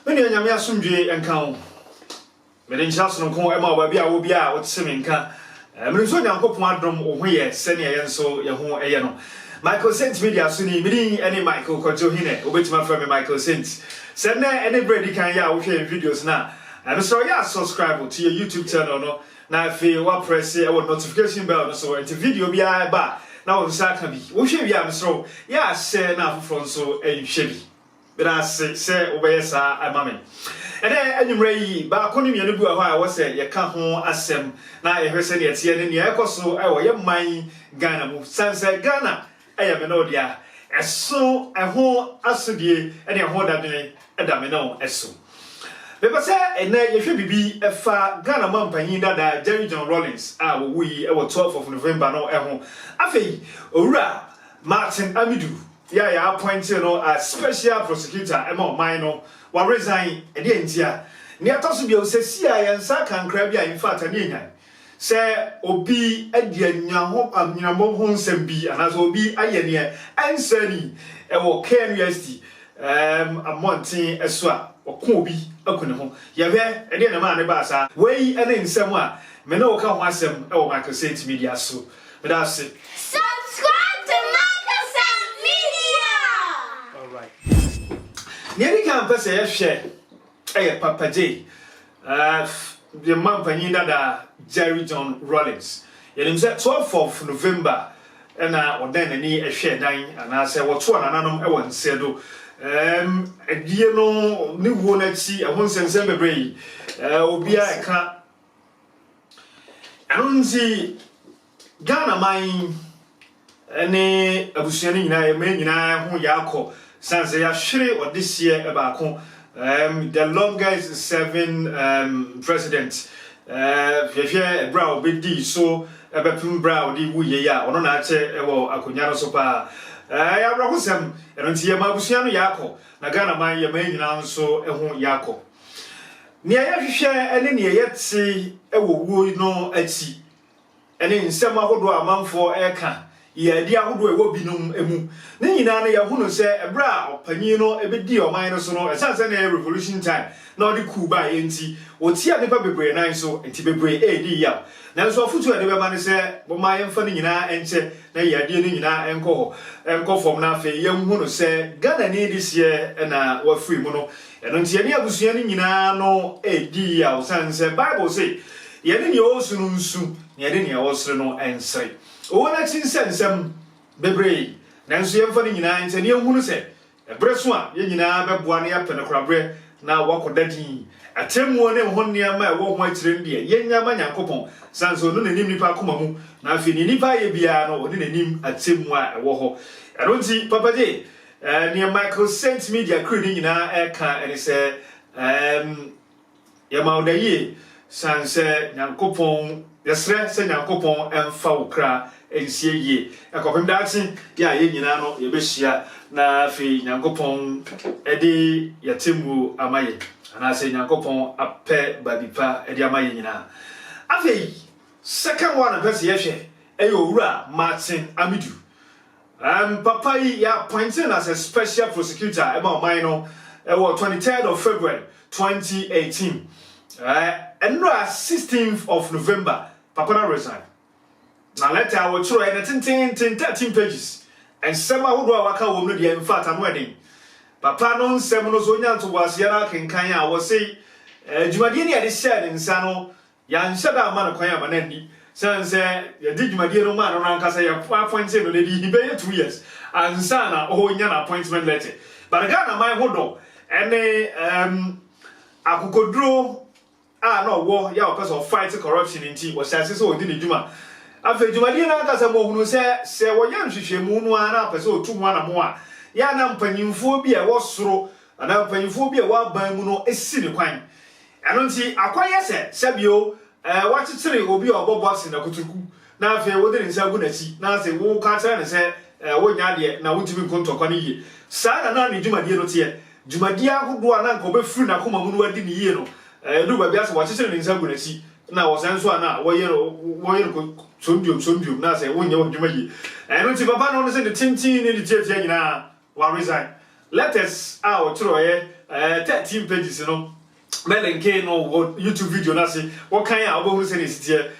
When you are Sundry and count, Medin Charleston, Emma, will be out with Seminka. Mrizonya ko pwadrom ohwe sene yenso ye ho no Michael Saint media suni mini any Michael Kojo hine obetima from Michael Saint sene any bread kan ya wo hwe videos na and so ya subscribe to your YouTube channel no na fe wa press e notification bell no so enti video bia ba na wo sa ka bi wo hwe bia no so ya share na afofro so enhwe bi bra se obeyesa amame and then anyway, ba koni mi anu bu a wo se ye ka ho asem na ye hwese ne tie ne ne ekoso e wo ye man Ghana mu sanse Ghana e ye me no dia eso e ho asodie e ne ho dadene e da me no eso be ba se ene ye hwe bibi e fa Ghana mampanyin dada Jerry John Rawlings a wo wi e wo 12 of November no e ho afei owura Martin Amidu ya appointed no as special prosecutor ema man no wa resign e de entia ne atoso bia osesia ya nsa kankra bia in fact ani enyan se obi adi anya ho amnyamom ho nsem bi anaso obi aye ne ansani e wo Ken University amontin eso a okon obi akune ho ye hwe e de na ma ne ba sa wei ene nsem a me na wo ka ho asem e wo Michael Saint media so me da se Nearly can't pass a share. Papa J. The Mampanyin dada Jerry John Rawlings. It is 12th of November, and then any share dying, and I said, what's one and I want said, you know, new one at sea, I won't send some brain. Be I can't. I don't see Ghana mine any abusiani na me nyina ho yako. Since they are sure or this year about the longest serving president brow bidi so ebepim brow di wuye ya ono na ache ewo akonya no so pa ya brahusem enonti ye mabusua no yako na Ghana man ye man nyina nso eho yako ne ya hwehwe ene ne ye ti ewo wuo no achi ene nsem ahodo amanfo eka ye di ahodo ewo binom emu ne nyina na ye hunu se ebra opanyin no ebedi oman no so no esanse na revolution time na odi kuba yenti oti ade pa bebre nan so enti bebre edi ya na so afutu ade be ma ne se bo ma yemfa ne nyina enche na ye ade ne nyina enko fom na afa ye hunu se Ghana ni this year na wa free mu no eno nti ye ne abusua ne nyina no edi ya osanse Bible say ye ne o sunu nsu ye ne osre no ensre o na chinsensem bebre nanso yemfa ne nyina ente ne hunu se ebreso a ye nyina beboa ne yapene korabre na wakodadin atemu ne honne ma wo ho akire ndie ye nyama nyankopon sanso no nanim nipa akoma mu na afi ni nipa ye bia no ne nanim atemu a ewo ho eronti papa je ne Michael Saint media crew ni nyina eka ene se ye maudaye sanse nyankopon yesre se nyankopon emfa wokra ensie ye akopem dachi ya ye nyina no ye behia na fi nyankopon edi yatemu amaye ana se nyankopon apɛ babipa edi amaye nyina afei second one person ye hwɛ eyo wura Martin Amidu papa yi ya appointed as a special prosecutor eba oman no 23rd of February 2018 and 16th of November papa na resign na letter I will throw in 13 pages and sema hodo waka wo no de in fact anu eden papa no nsem no so nya to wase ya na kenkan a wo sei dwumade ne ade share nsa no ya nhye da ma no kwan ama na ndi sanse ya di dwumade no ma no rankasa ya appointment no dey he be 2 years ansa na o nya na appointment letter but Ghana my hodo ene akokodro no wo ya o person fight corruption inti wo say so odi ne dwuma afa dwumade na aka se mo hunu se wo ya nhwehwemu no ana pese otu ho ana mo a ya na mpanyimfo bi e wo soro ana mpanyimfo bi e wo aban mu no esi ne kwan eno nti akwaye se bio wa chichire obi obo boxing na kutuku na afa wo de nsa gu na chi na se wo ka tare ne se wo nya de na wutimi kontokwa ne yi sa na ne dwumade no te dwumade ahodo ana nka obefiri na koma mu no wadi ne yi no do ba bia se wa chichire ne nsa gu na chi na wo san so ana wo ye ko sondium na se wo nya wo dwuma yi eno nti papa no se de tintin ne de tietia nyina wa resign let us out throw 13 pages, you know. Melenke no YouTube video na say what kind of who say this here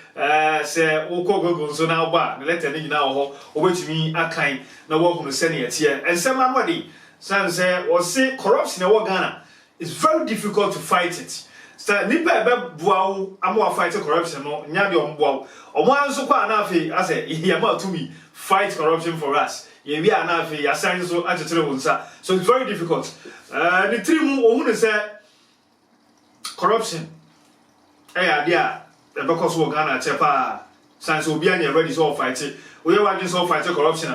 say wo go so na ba na letter ni na ho obetumi akan na wo hu say na here and some anwadi san say o say corruption e wo Ghana it's very difficult to fight it so nipa be bua wo am fight corruption no nya de ombua omo anso kwa na afi ase ye ma to me fight corruption for us ye wi ana afi asan so achetere wonsa so it's very difficult the three mu ohun say corruption idea because we Ghana chepa since obi anya ready so fight it we want to so fight corruption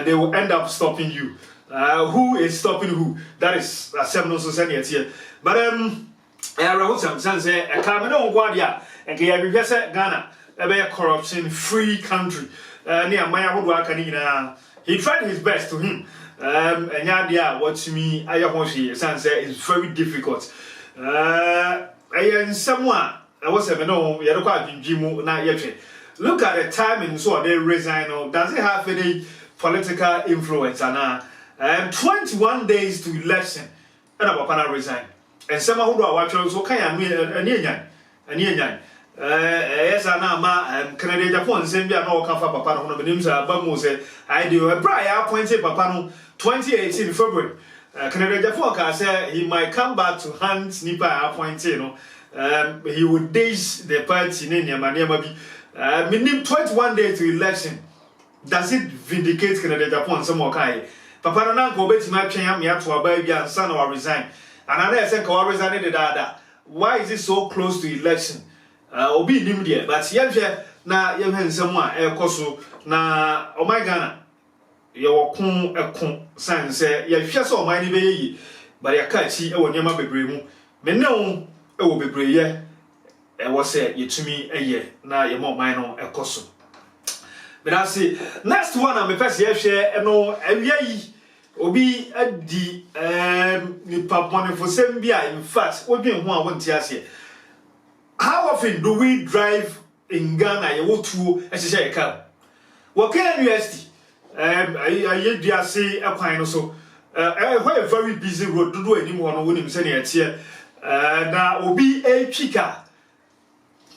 they will end up stopping you who is stopping who that is assembly so send here but rahul sam say e ka me no go dia e ka ya bi say Ghana e be corruption free country ni amaya hodo aka ni nyina he tried his best to him enya dia what me aye ho hwe san say it's very difficult someone I was a no Yadokwa na yetwe. Look at the timing so they resign or does it have any political influence and 21 days to election and Papa resign. And someone who are watching so can and yes, ma Canada Japan Zambia no come for Papa no names Bamose I do a prior appointed Papa 2018 February. Canada Japan say he might come back to hand Nipa appointed, you know. He would days the party in Yamaniamabi. Minimum 21 days to election. Does it vindicate Canada Japan some more kai? Papa na go bet my chen me to a baby and son or resign. And I say ko resign the dada. Why is it so close to election? Obi nim there, but yehwe na yehwe someone e koso na o my Ghana. Your kun ekun san say ye hwe so man ni be yi but ya ka chi e wo nyama bebre mu me ne wo e wo bebre ye e wo say yetumi eye na ye mo man no ekoso but I see next one am person ye hwe no awia yi obi adi ni papone for sem bia in fact odwen ho a wonti ase how often do we drive in Ghana ye wo tuo e hye ye ka wo can university I did say a pine so a very busy road to do any more on winning senior here. Now will be a chica.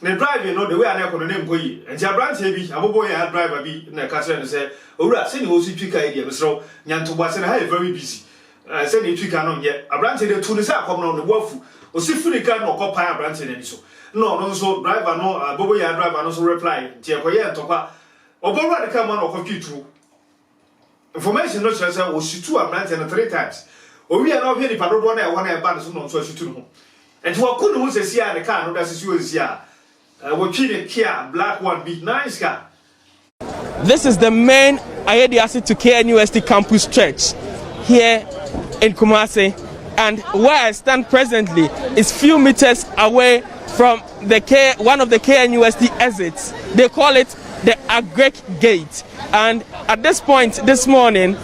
The driver, you know, the way I know the name boy, and Jabran heavy, a boy I driver be in the castle and say, oh, right, send you also chica idea, so Yanto was and I very busy. Send you chica on yet. A branch to the south come on the wolf, or see fully can or copy a branch and so. No, so driver, no, boy I driver, and also reply, Tiakoya, Topa, or Boba the come on or compute true. Information not just was shoot two branch and 3 times. Or we are not very paddle one band so shoot to home. And to a good one says here the car, no, that's yours here. What Chile Kia, black one, big nice car. This is the main Ayediasi to KNUST campus church here in Kumasi, and where I stand presently is few meters away from the one of the KNUST exits. They call it the Agrek Gate. And at this point this morning,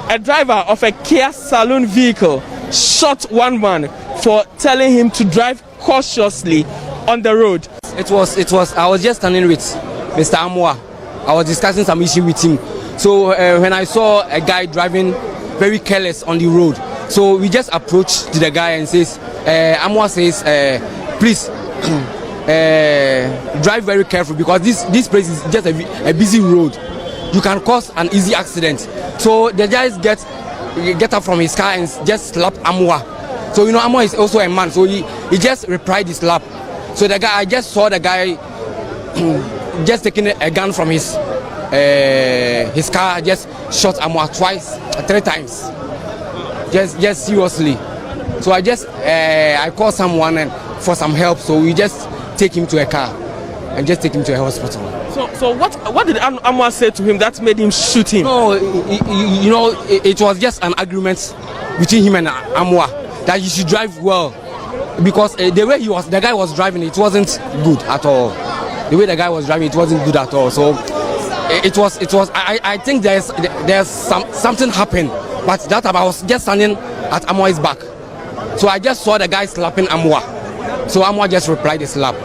a driver of a Kia Saloon vehicle shot one man for telling him to drive cautiously on the road. It was I was just standing with Mr. Amwa. I was discussing some issue with him. So when I saw a guy driving very careless on the road, so we just approached the guy and says, Amwa says, please drive very carefully because this place is just a busy road. You can cause an easy accident. So the guy get up from his car and just slap Amwa. So you know Amwa is also a man, so he just replied his slap. So the guy, I just saw the guy just taking a gun from his car, just shot Amwa 3 times, just seriously. So I called someone and for some help. So we just take him to a car and just take him to a hospital. So what did Amwa say to him that made him shoot him? No, you know, it was just an argument between him and Amwa that he should drive well, because the way the guy was driving, it wasn't good at all. The way the guy was driving, it wasn't good at all. So it was. I think there's something happened, but that time I was just standing at Amwa's back, so I just saw the guy slapping Amwa. So Amwa just replied the slap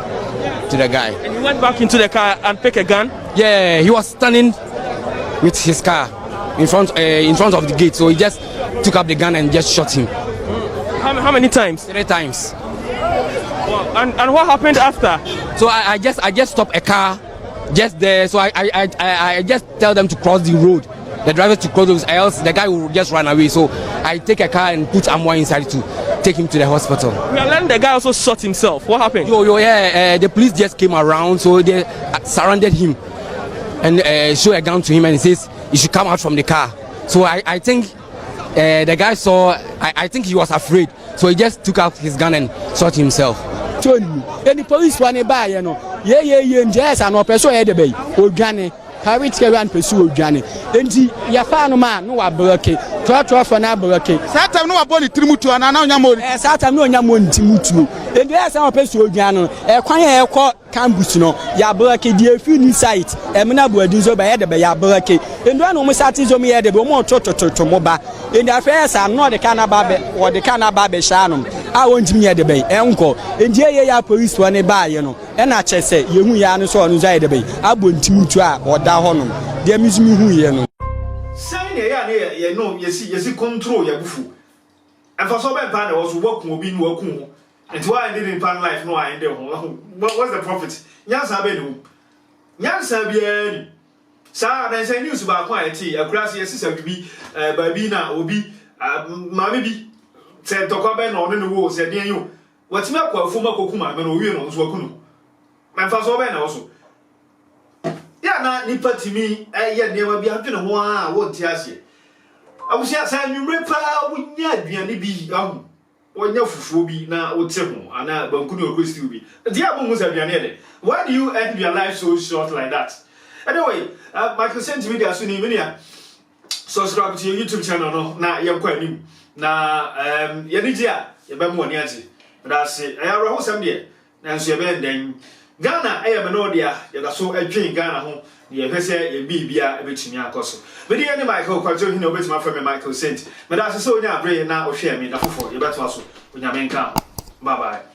to the guy. And he went back into the car and picked a gun? Yeah, he was standing with his car in front of the gate, so he just took up the gun and just shot him. How many times? 3 times. Wow. And what happened after? So I just stopped a car just there. So I just tell them to cross the road, the driver to cross the road, else the guy will just run away. So I take a car and put Amwa inside to take him to the hospital. We are learning the guy also shot himself. What happened? Yeah, the police just came around, so they surrounded him and show a gun to him and says he should come out from the car. So I think the guy saw, I think he was afraid, so he just took out his gun and shot himself. And the police one by you know, yeah, yes, and no person had the bay, or Johnny, Harry Terran pursue Johnny. Then you found a man who are blocky, try for an blocky. Satan no aboli trimutu ana na onyamo. Satan no nyamo ntimutu. And yes, our pursue Johnny, a quiet campus no, ya blocky, dear few site, and Manabu Dizo by the bay, blocky. And one almost satisfies me at the Bomo to Moba. In the affairs are not the Canababe or the Canababe Shannon. I want me at the bay, uncle. And yeah, police one by you know. And I just say, you know, so on the bay. I wouldn't mutua or down. They amuse me who you know. Say, you know, you see, control your bufu. And for so bad, I was working, being working. And why I didn't plan life, no, I know. What's the profit? Yes, I do. Yes, I be. Sir, there's a news about quality. A class, yes, sister, be Babina, Obi, Mammy. Said Tokaben or the war, said you. What's my former Kokuma, and we know Swakunu. My first oven also. Yeah, not nipper to me, yet never be up in a while, what Tiasia. I was just saying, you reply, would not be any be young. When your fool be now, would tell and now, but could you still be? The album was a pianette. Why do you end your life so short like that? Anyway, Michael sent me there soon evening. Subscribe to your YouTube channel, now you're quite new. Na yanidia yebemu wani ati ndase ayaro ho sam de nanso yebenden Ghana ayemenodia yedaso adwen Ghana ho ye hwese ye bibia ebetumi akoso mede ye ne Michael kwajo hina obetima fa me Michael Saint medase so onya abre na ohwe me da fofo yebeto aso onya menka bye bye.